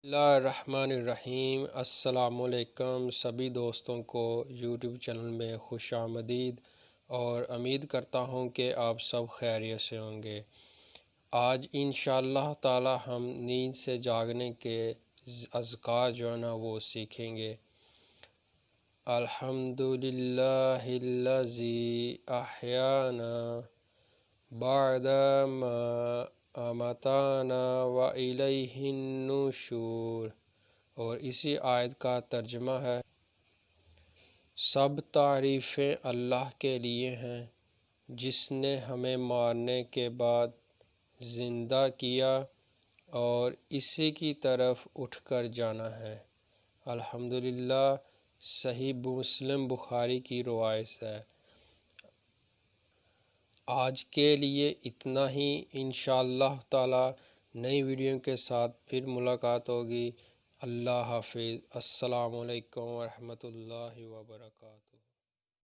بسم اللہ الرحمن الرحیم۔ السلام علیکم سبھی دوستوں کو یوٹیوب چینل میں خوش آمدید، اور امید کرتا ہوں کہ آپ سب خیریت سے ہوں گے۔ آج انشاءاللہ تعالی ہم نیند سے جاگنے کے اذکار جو ہے نا وہ سیکھیں گے۔ الحمدللہ الذی احیانا بعد ما اماتانا والیہ النشور، اور اسی آیت کا ترجمہ ہے: سب تعریفیں اللہ کے لیے ہیں جس نے ہمیں مارنے کے بعد زندہ کیا اور اسی کی طرف اٹھ کر جانا ہے۔ الحمدللہ، صحیح مسلم بخاری کی روایت ہے۔ آج کے لیے اتنا ہی، انشاءاللہ تعالی نئی ویڈیو کے ساتھ پھر ملاقات ہوگی۔ اللہ حافظ۔ السلام علیکم ورحمۃ اللہ وبرکاتہ۔